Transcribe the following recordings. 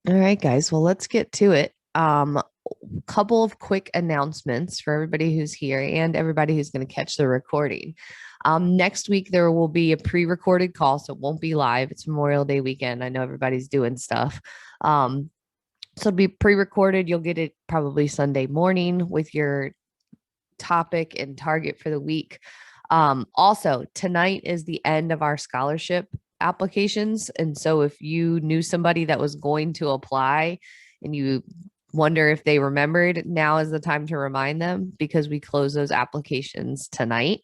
All right, guys. Well, let's get to it. Couple of quick announcements for everybody who's here and everybody who's going to catch the recording. Next week there will be a pre-recorded call, so it won't be live. It's Memorial Day weekend. I know everybody's doing stuff. So it'll be pre-recorded. You'll get it probably Sunday morning with your topic and target for the week. Also, tonight is the end of our scholarship applications. And so if you knew somebody that was going to apply and you wonder if they remembered, now is the time to remind them because we close those applications tonight.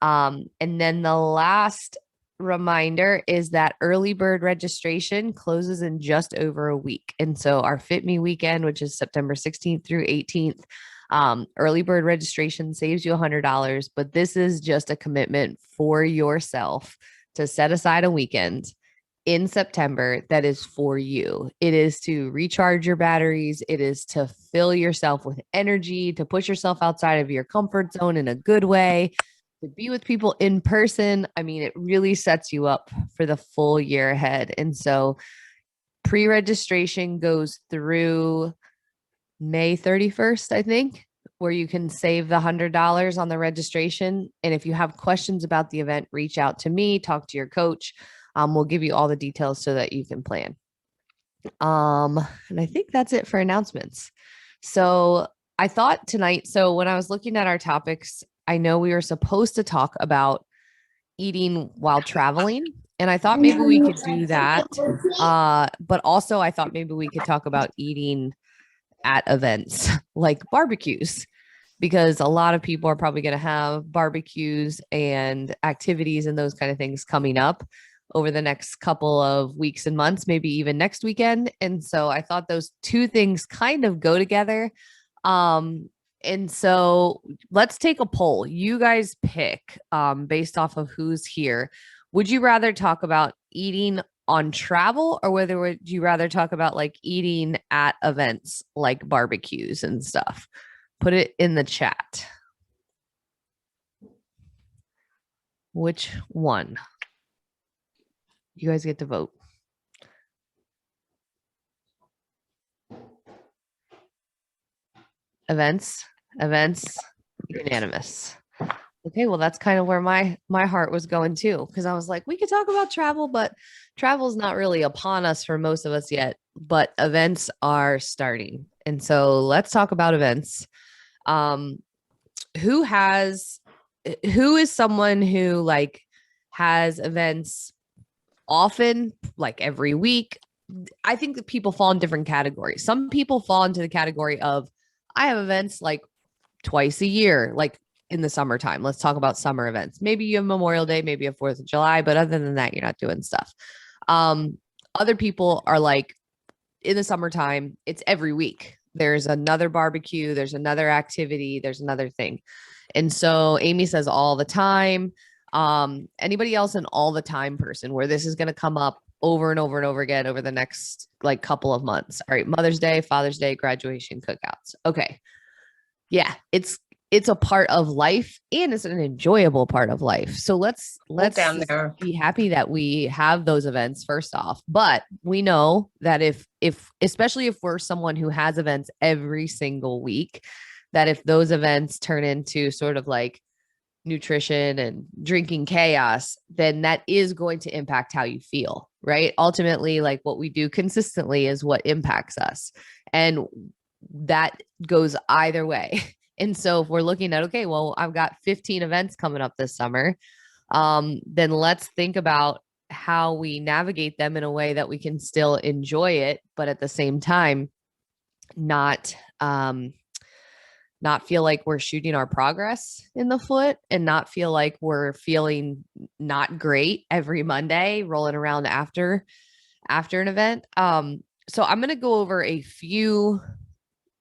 And then the last reminder is that early bird registration closes in just over a week. And so our Fitme weekend, which is September 16th through 18th, early bird registration saves you $100, but this is just a commitment for yourself to set aside a weekend in September that is for you. It is to recharge your batteries. It is to fill yourself with energy, to push yourself outside of your comfort zone in a good way, to be with people in person. I mean, it really sets you up for the full year ahead. And so pre-registration goes through May 31st, I think, where you can save the $100 on the registration. And if you have questions about the event, reach out to me, talk to your coach. We'll give you all the details so that you can plan. And I think that's it for announcements. So I thought tonight, so when I was looking at our topics, I know we were supposed to talk about eating while traveling. And I thought maybe we could do that. But also I thought maybe we could talk about eating at events like barbecues, because a lot of people are probably going to have barbecues and activities and those kind of things coming up over the next couple of weeks and months, maybe even next weekend. And so I thought those two things kind of go together. And so let's take a poll. You guys pick based off of who's here. Would you rather talk about eating on travel, or whether would you rather talk about like eating at events like barbecues and stuff? Put it in the chat. Which one? You guys get to vote. Events, unanimous. Okay, well, that's kind of where my heart was going too, because I was like, we could talk about travel, but travel's not really upon us for most of us yet, but events are starting. And so let's talk about events. Um, who has who is someone who like has events often, like every week? I think that people fall in different categories. Some people fall into the category of I have events like twice a year, like in the summertime. Let's talk about summer events. Maybe you have Memorial Day, maybe a 4th of July, but other than that, you're not doing stuff. Other people are like in the summertime, it's every week. There's another barbecue, there's another activity, there's another thing. And so Amy says all the time. Anybody else an all the time person where this is going to come up over and over and over again over the next like couple of months? All right, Mother's Day, Father's Day, graduation, cookouts. Okay. Yeah, it's a part of life and it's an enjoyable part of life. So let's down there. be happy that we have those events first off. But we know that if especially if we're someone who has events every single week, that if those events turn into sort of like nutrition and drinking chaos, then that is going to impact how you feel, right? Ultimately, like what we do consistently is what impacts us. And that goes either way. And so if we're looking at, okay, well, I've got 15 events coming up this summer, then let's think about how we navigate them in a way that we can still enjoy it, but at the same time, not not feel like we're shooting our progress in the foot and not feel like we're feeling not great every Monday rolling around after an event. So I'm going to go over a few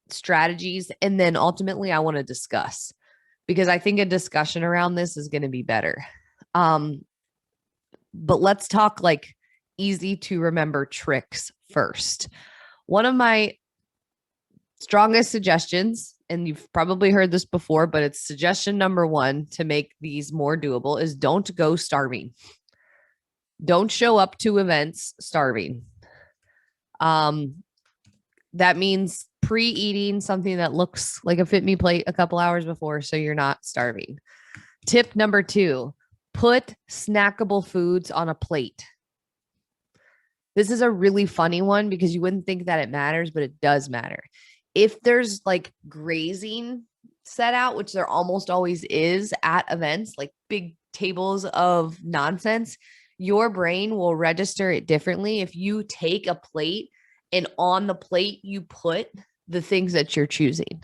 strategies and then ultimately I want to discuss, because I think a discussion around this is going to be better. But let's talk like easy to remember tricks first. One of my strongest suggestions, and you've probably heard this before, but it's suggestion number one to make these more doable, is don't go starving. Don't show up to events starving. That means pre-eating something that looks like a Fitme plate a couple hours before so you're not starving. Tip number 2, put snackable foods on a plate. This is a really funny one because you wouldn't think that it matters, but it does matter. If there's like grazing set out, which there almost always is at events, like big tables of nonsense, your brain will register it differently if you take a plate and on the plate you put the things that you're choosing.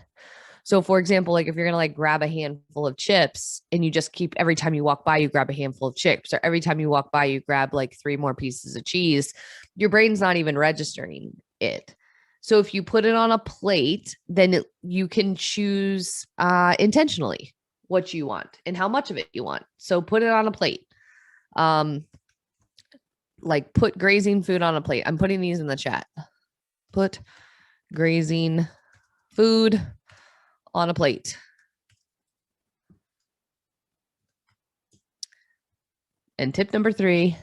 So for example, like if you're going to like grab a handful of chips and you just keep every time you walk by, you grab a handful of chips, or every time you walk by, you grab like 3 more pieces of cheese, your brain's not even registering it. So if you put it on a plate, then you can choose intentionally what you want and how much of it you want. So put it on a plate. Like put grazing food on a plate. I'm putting these in the chat. Put grazing food on a plate. And tip number 3,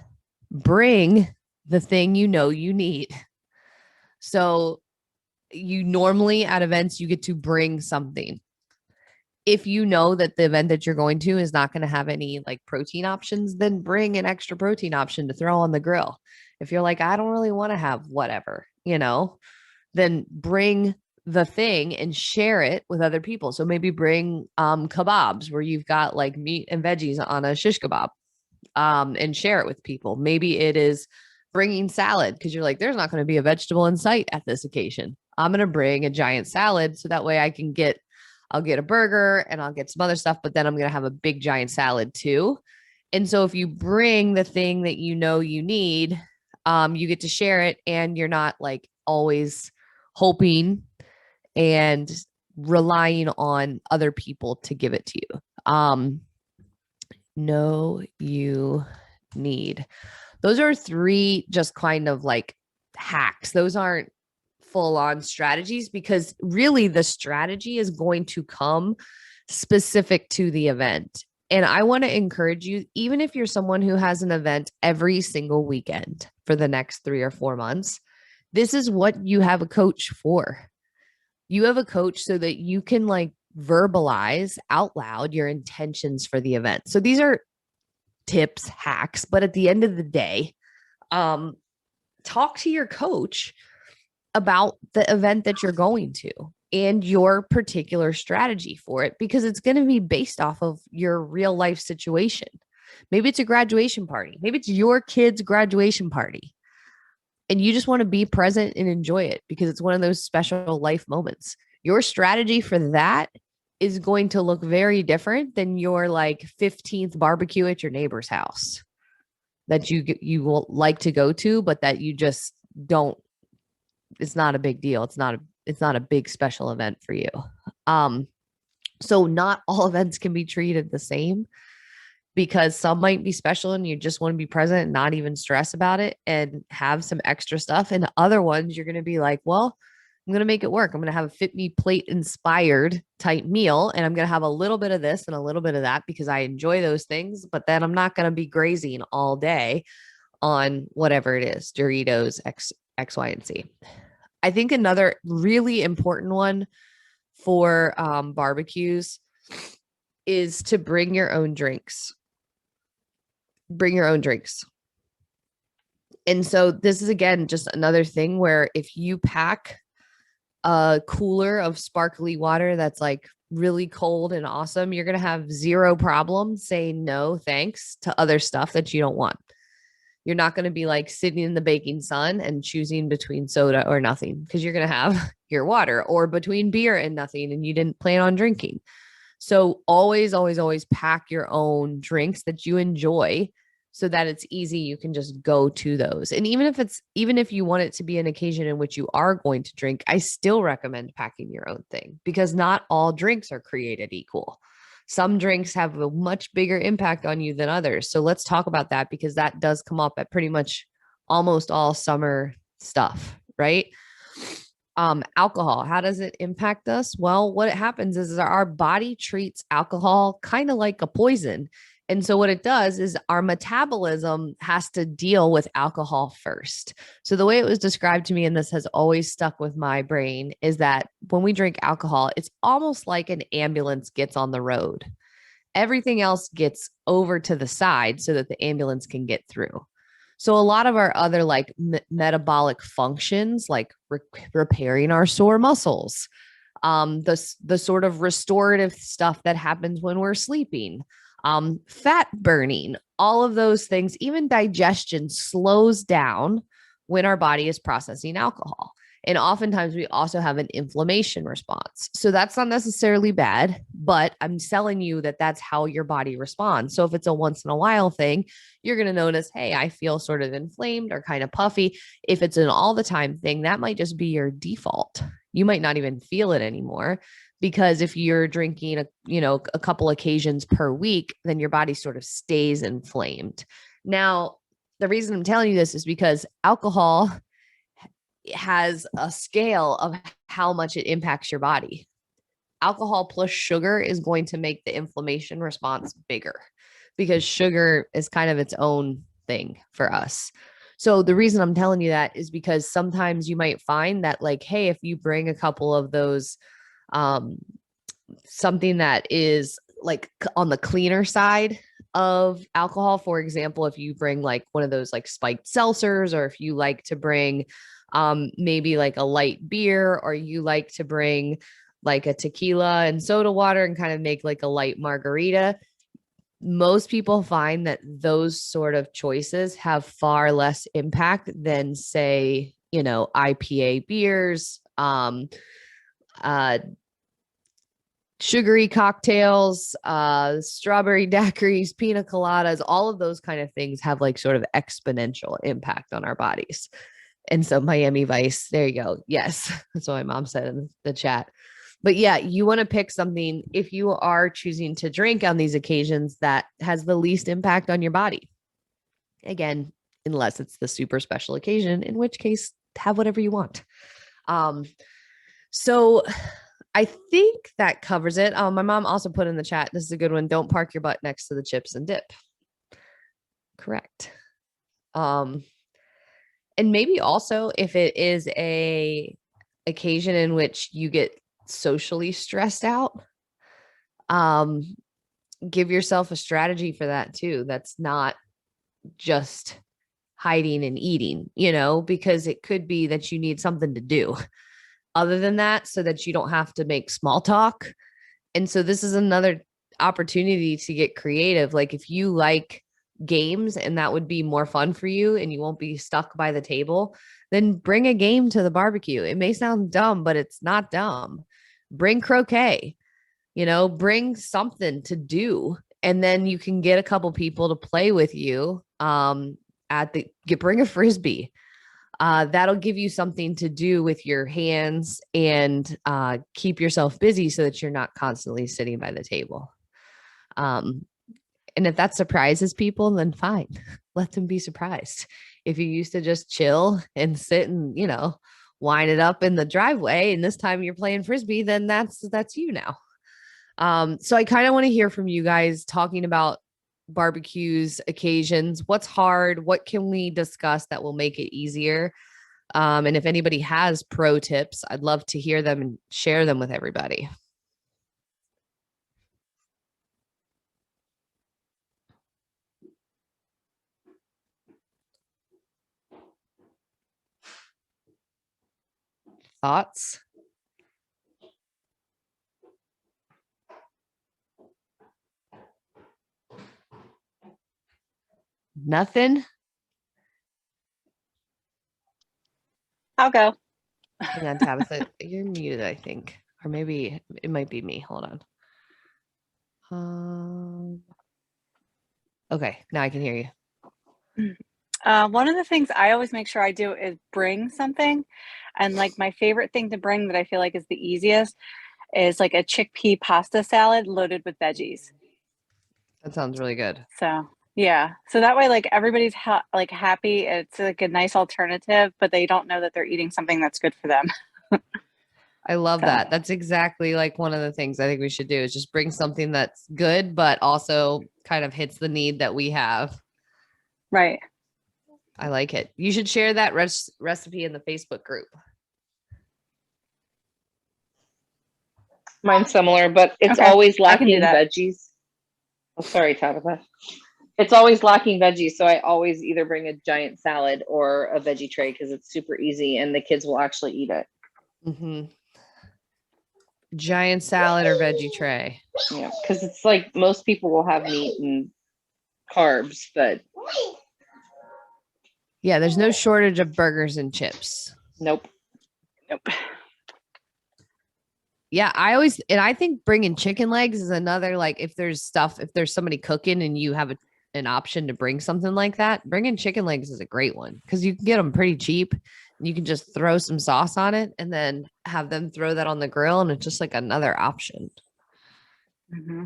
bring the thing you know you need. So you normally at events, you get to bring something. If you know that the event that you're going to is not going to have any like protein options, then bring an extra protein option to throw on the grill. If you're like, I don't really want to have whatever, then bring the thing and share it with other people. So maybe bring kebabs where you've got like meat and veggies on a shish kebab, and share it with people. Maybe it is bringing salad because you're like, there's not going to be a vegetable in sight at this occasion. I'm going to bring a giant salad so that way I'll get a burger and I'll get some other stuff, but then I'm going to have a big giant salad too. And so if you bring the thing that you know you need, you get to share it and you're not like always hoping and relying on other people to give it to you. Know you need. Those are 3 just kind of like hacks. Those aren't full on strategies because really the strategy is going to come specific to the event. And I want to encourage you, even if you're someone who has an event every single weekend for the next 3 or 4 months, this is what you have a coach for. You have a coach so that you can like verbalize out loud your intentions for the event. So these are tips, hacks, but at the end of the day, talk to your coach about the event that you're going to and your particular strategy for it, because it's going to be based off of your real life situation. Maybe it's a graduation party. Maybe it's your kid's graduation party and you just want to be present and enjoy it because it's one of those special life moments. Your strategy for that is going to look very different than your like 15th barbecue at your neighbor's house that you will like to go to, but that you just don't. It's not a big deal. It's not a big special event for you. So not all events can be treated the same because some might be special and you just want to be present and not even stress about it and have some extra stuff. And other ones you're going to be like, well, I'm going to make it work. I'm going to have a Fitme plate inspired type meal. And I'm going to have a little bit of this and a little bit of that because I enjoy those things, but then I'm not going to be grazing all day on whatever it is, Doritos, X, Y, and Z. I think another really important one for barbecues is to bring your own drinks. Bring your own drinks. And so this is, again, just another thing where if you pack a cooler of sparkly water that's like really cold and awesome, you're going to have 0 problem saying no thanks to other stuff that you don't want. You're not going to be like sitting in the baking sun and choosing between soda or nothing because you're going to have your water, or between beer and nothing and you didn't plan on drinking. So always, always, always pack your own drinks that you enjoy so that it's easy. You can just go to those. And even if you want it to be an occasion in which you are going to drink, I still recommend packing your own thing because not all drinks are created equal. Some drinks have a much bigger impact on you than others. So let's talk about that because that does come up at pretty much almost all summer stuff, right? Alcohol, how does it impact us? Well, what happens is our body treats alcohol kind of like a poison. And so what it does is our metabolism has to deal with alcohol first. So the way it was described to me, and this has always stuck with my brain, is that when we drink alcohol, it's almost like an ambulance gets on the road. Everything else gets over to the side so that the ambulance can get through. So a lot of our other like metabolic functions, like repairing our sore muscles, the sort of restorative stuff that happens when we're sleeping, fat burning, all of those things, even digestion slows down when our body is processing alcohol. And oftentimes we also have an inflammation response. So that's not necessarily bad, but I'm telling you that that's how your body responds. So if it's a once in a while thing, you're going to notice, hey, I feel sort of inflamed or kind of puffy. If it's an all the time thing, that might just be your default. You might not even feel it anymore, because if you're drinking a couple occasions per week, then your body sort of stays inflamed. Now, the reason I'm telling you this is because alcohol has a scale of how much it impacts your body. Alcohol plus sugar is going to make the inflammation response bigger, because sugar is kind of its own thing for us. So the reason I'm telling you that is because sometimes you might find that, like, hey, if you bring a couple of those, something that is like on the cleaner side of alcohol, for example, if you bring like one of those like spiked seltzers, or if you like to bring maybe like a light beer, or you like to bring like a tequila and soda water and kind of make like a light margarita, most people find that those sort of choices have far less impact than, say, IPA beers, sugary cocktails, strawberry daiquiris, pina coladas, all of those kind of things have like sort of exponential impact on our bodies. And so Miami Vice, there you go. Yes, that's what my mom said in the chat. But yeah, you want to pick something, if you are choosing to drink on these occasions, that has the least impact on your body. Again, unless it's the super special occasion, in which case have whatever you want. So I think that covers it. My mom also put in the chat, this is a good one. Don't park your butt next to the chips and dip. Correct. And maybe also, if it is a occasion in which you get socially stressed out, give yourself a strategy for that too. That's not just hiding and eating, because it could be that you need something to do other than that, so that you don't have to make small talk. And so this is another opportunity to get creative. Like, if you like games and that would be more fun for you and you won't be stuck by the table, then bring a game to the barbecue. It may sound dumb, but it's not dumb. Bring croquet, bring something to do. And then you can get a couple people to play with you. Bring a Frisbee. That'll give you something to do with your hands and keep yourself busy so that you're not constantly sitting by the table. And if that surprises people, then fine, let them be surprised. If you used to just chill and sit and, wind it up in the driveway, and this time you're playing Frisbee, then that's you now. So I kind of want to hear from you guys talking about barbecues, occasions. What's hard? What can we discuss that will make it easier? And if anybody has pro tips, I'd love to hear them and share them with everybody. Thoughts? Nothing? I'll go. Hang on, Tabitha. You're muted, I think. Or maybe it might be me. Hold on. Okay, now I can hear you. One of the things I always make sure I do is bring something. And like my favorite thing to bring that I feel like is the easiest is like a chickpea pasta salad loaded with veggies. That sounds really good. So yeah, so that way like everybody's like happy. It's like a nice alternative, but they don't know that they're eating something that's good for them. I love So, that. That's exactly like one of the things I think we should do is just bring something that's good, but also kind of hits the need that we have. right. I like it. You should share that recipe in the Facebook group. Mine's similar, but it's Okay. always I can do lacking that. veggies. Oh, sorry, Tabitha. It's always lacking veggies, so I always either bring a giant salad or a veggie tray because it's super easy and the kids will actually eat it. Mm-hmm. Giant salad or veggie tray. Yeah, because it's like most people will have meat and carbs, but Yeah, there's no shortage of burgers and chips. nope. Nope. Yeah, I think bringing chicken legs is another, like, if there's somebody cooking and you have an option to bring something like that, bringing chicken legs is a great one because you can get them pretty cheap and you can just throw some sauce on it and then have them throw that on the grill and it's just like another option. Mm-hmm.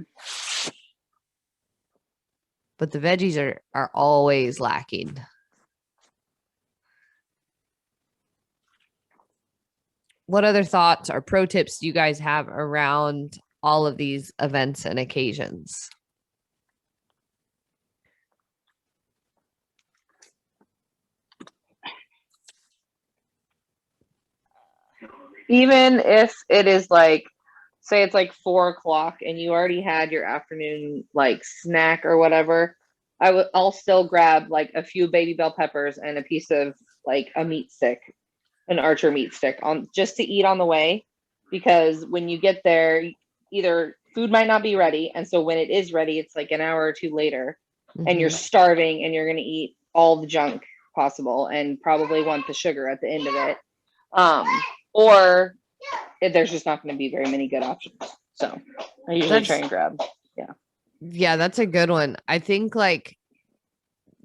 But the veggies are always lacking. What other thoughts or pro tips do you guys have around all of these events and occasions? Even if it is like, say it's like 4 o'clock and you already had your afternoon like snack or whatever, I'll still grab like a few baby bell peppers and a piece of like a meat stick, an Archer meat stick on just to eat on the way, because when you get there, either food might not be ready, and so when it is ready, it's like an hour or two later, and you're starving and you're going to eat all the junk possible and probably want the sugar at the end of it. Or there's just not going to be very many good options. So I usually try and grab. Yeah, that's a good one. I think like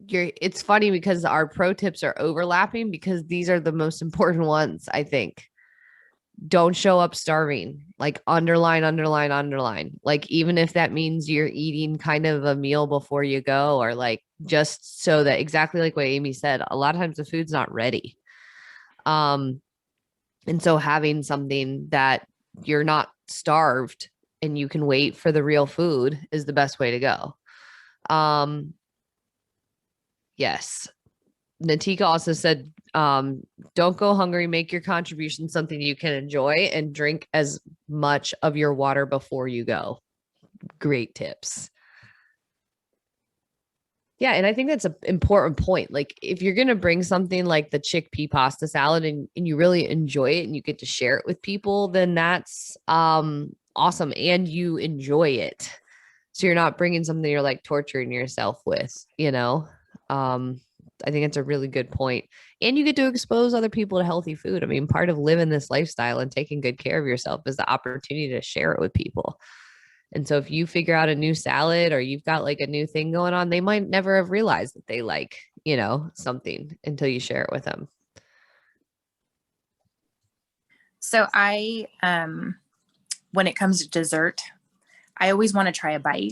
it's funny because our pro tips are overlapping because these are the most important ones, I think. Don't show up starving. Like underline, underline, underline. Like even if that means you're eating kind of a meal before you go, or like just so that exactly like what Amy said, a lot of times the food's not ready. And so having something that you're not starved and you can wait for the real food is the best way to go. Yes. Natika also said, don't go hungry, make your contribution something you can enjoy and drink as much of your water before you go. Great tips. Yeah, and I think that's an important point. Like if you're going to bring something like the chickpea pasta salad and you really enjoy it and you get to share it with people, then that's awesome and you enjoy it. So you're not bringing something you're like torturing yourself with, you know? I think it's a really good point. And you get to expose other people to healthy food. I mean, part of living this lifestyle and taking good care of yourself is the opportunity to share it with people. And so if you figure out a new salad or you've got like a new thing going on, they might never have realized that they like, something until you share it with them. So when it comes to dessert, I always want to try a bite,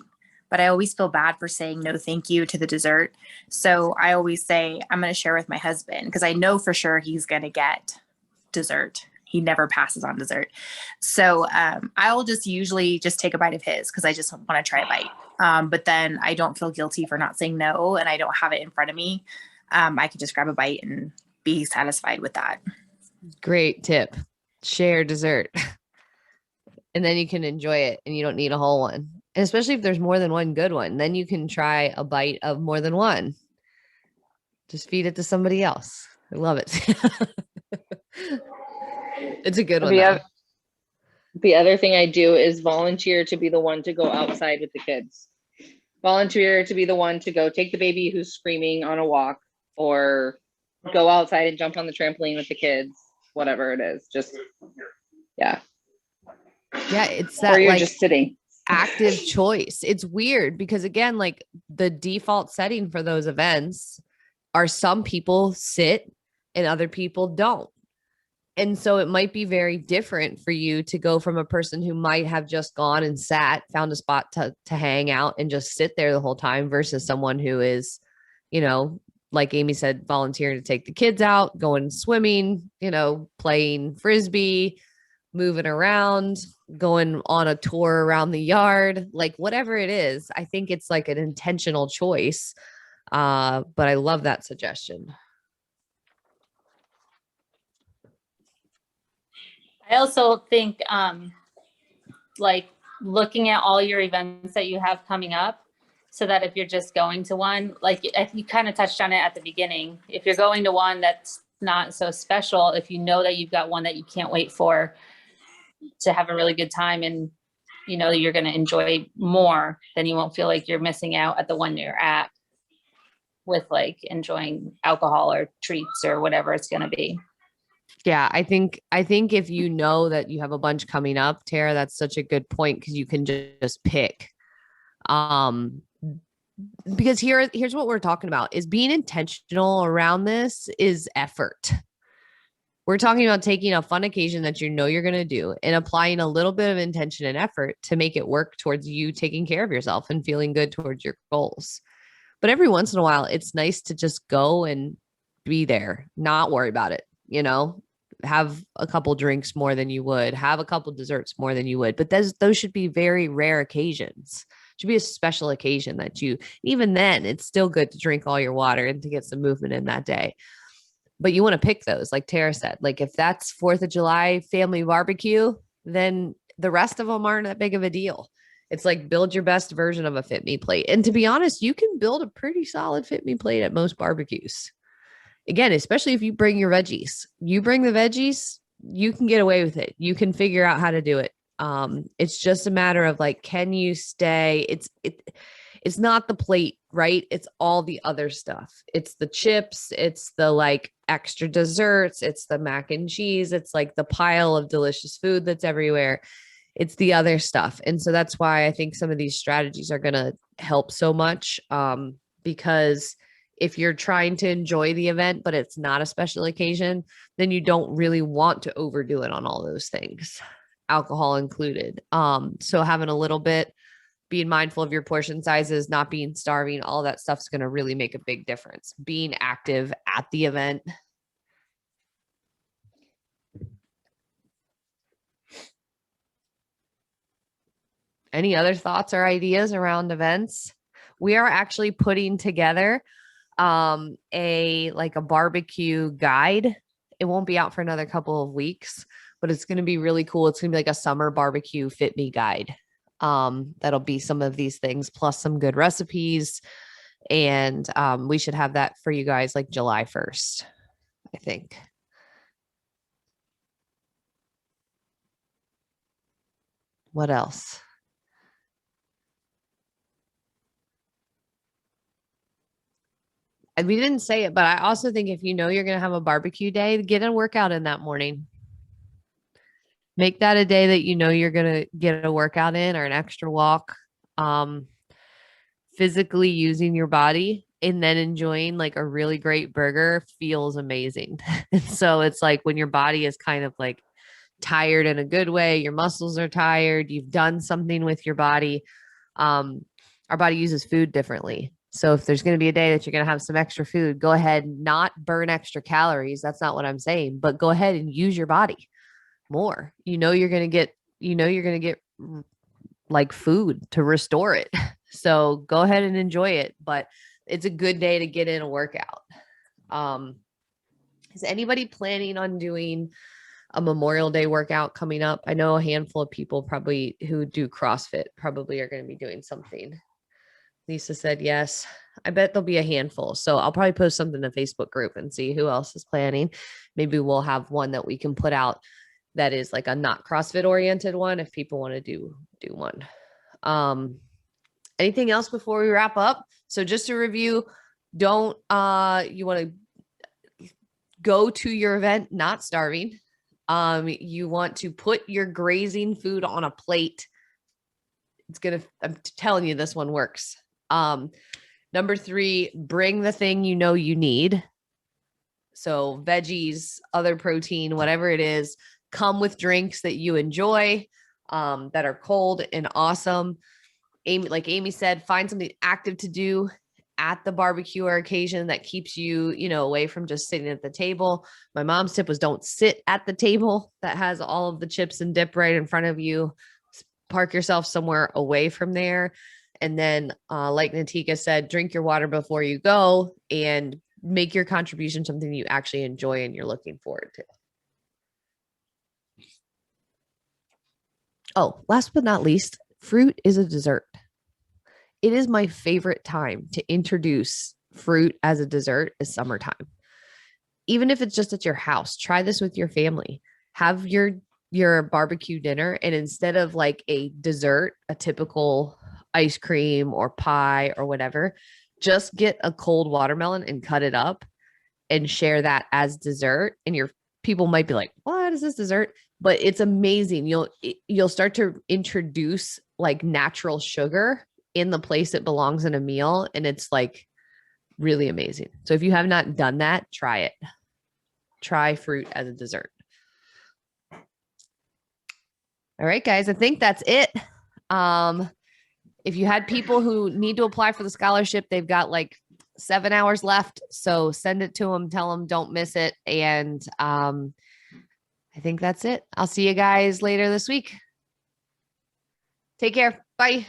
but I always feel bad for saying no thank you to the dessert. So I always say I'm going to share with my husband because I know for sure he's going to get dessert. He never passes on dessert. So I'll just usually just take a bite of his because I just want to try a bite. But then I don't feel guilty for not saying no and I don't have it in front of me. I can just grab a bite and be satisfied with that. Great tip. Share dessert. And then you can enjoy it and you don't need a whole one. And especially if there's more than one good one, then you can try a bite of more than one. Just feed it to somebody else. I love it. It's a good one. The other thing I do is volunteer to be the one to go outside with the kids. Volunteer to be the one to go take the baby who's screaming on a walk, or go outside and jump on the trampoline with the kids, whatever it is. Just, yeah. Yeah, it's that or you're like just sitting. active choice. It's weird because again, like the default setting for those events are some people sit and other people don't. And so it might be very different for you to go from a person who might have just gone and sat, found a spot to hang out and just sit there the whole time versus someone who is, like Amy said, volunteering to take the kids out, going swimming, playing frisbee, moving around, going on a tour around the yard, like whatever it is. I think it's like an intentional choice. But I love that suggestion. I also think like looking at all your events that you have coming up, so that if you're just going to one, like you kind of touched on it at the beginning, if you're going to one that's not so special, if you know that you've got one that you can't wait for to have a really good time, and you know you're going to enjoy more, then you won't feel like you're missing out at the one you're at with like enjoying alcohol or treats or whatever it's going to be. Yeah, I think if you know that you have a bunch coming up, Tara, that's such a good point, because you can just pick. Because here's what we're talking about is being intentional around this is effort. We're talking about taking a fun occasion that you know you're going to do and applying a little bit of intention and effort to make it work towards you taking care of yourself and feeling good towards your goals. But every once in a while, it's nice to just go and be there, not worry about it, have a couple drinks more than you would, have a couple desserts more than you would. But those should be very rare occasions. It should be a special occasion that even then, it's still good to drink all your water and to get some movement in that day. But you want to pick those, like Tara said, like if that's 4th of July family barbecue, then the rest of them aren't that big of a deal. It's like build your best version of a Fitme plate. And to be honest, you can build a pretty solid Fitme plate at most barbecues. Again, especially if you bring your veggies, you bring the veggies, you can get away with it. You can figure out how to do it. It's just a matter of like, can you stay? It's not the plate, right? It's all the other stuff. It's the chips. It's the like extra desserts. It's the mac and cheese. It's like the pile of delicious food that's everywhere. It's the other stuff. And so that's why I think some of these strategies are going to help so much, because if you're trying to enjoy the event, but it's not a special occasion, then you don't really want to overdo it on all those things, alcohol included. So having a little bit, being mindful of your portion sizes, not being starving, all that stuff's going to really make a big difference. Being active at the event. Any other thoughts or ideas around events? We are actually putting together a barbecue guide. It won't be out for another couple of weeks, but it's going to be really cool. It's going to be like a summer barbecue Fit Me guide. That'll be some of these things plus some good recipes. And we should have that for you guys like July 1st, I think. What else? And we didn't say it, but I also think if you know you're going to have a barbecue day, get a workout in that morning. Make that a day that you know you're going to get a workout in or an extra walk. Physically using your body and then enjoying like a really great burger feels amazing. And so it's like when your body is kind of like tired in a good way, your muscles are tired, you've done something with your body. Our body uses food differently. So if there's going to be a day that you're going to have some extra food, go ahead and not burn extra calories. That's not what I'm saying, but go ahead and use your body more. You're going to get like food to restore it. So go ahead and enjoy it, but it's a good day to get in a workout. Is anybody planning on doing a Memorial Day workout coming up? I know a handful of people probably who do CrossFit probably are going to be doing something. Lisa said yes. I bet there'll be a handful. So I'll probably post something in the Facebook group and see who else is planning. Maybe we'll have one that we can put out that is like a not CrossFit oriented one if people want to do one. Anything else before we wrap up? So just to review, you want to go to your event not starving. You want to put your grazing food on a plate. I'm telling you, this one works. Number 3, bring the thing you know you need. So veggies, other protein, whatever it is, come with drinks that you enjoy, that are cold and awesome. Like Amy said, find something active to do at the barbecue or occasion that keeps you, away from just sitting at the table. My mom's tip was don't sit at the table that has all of the chips and dip right in front of you. Park yourself somewhere away from there. And then, like Natika said, drink your water before you go and make your contribution something you actually enjoy and you're looking forward to. Oh, last but not least, fruit is a dessert. It is my favorite time to introduce fruit as a dessert is summertime. Even if it's just at your house, try this with your family. Have your barbecue dinner, and instead of like a dessert, a typical ice cream or pie or whatever, just get a cold watermelon and cut it up and share that as dessert. And your people might be like, what is this dessert? But it's amazing. You'll start to introduce like natural sugar in the place it belongs in a meal. And it's like really amazing. So if you have not done that, try it. Try fruit as a dessert. All right, guys, I think that's it. If you had people who need to apply for the scholarship, they've got like 7 hours left. So send it to them, tell them don't miss it. And I think that's it. I'll see you guys later this week. Take care. Bye.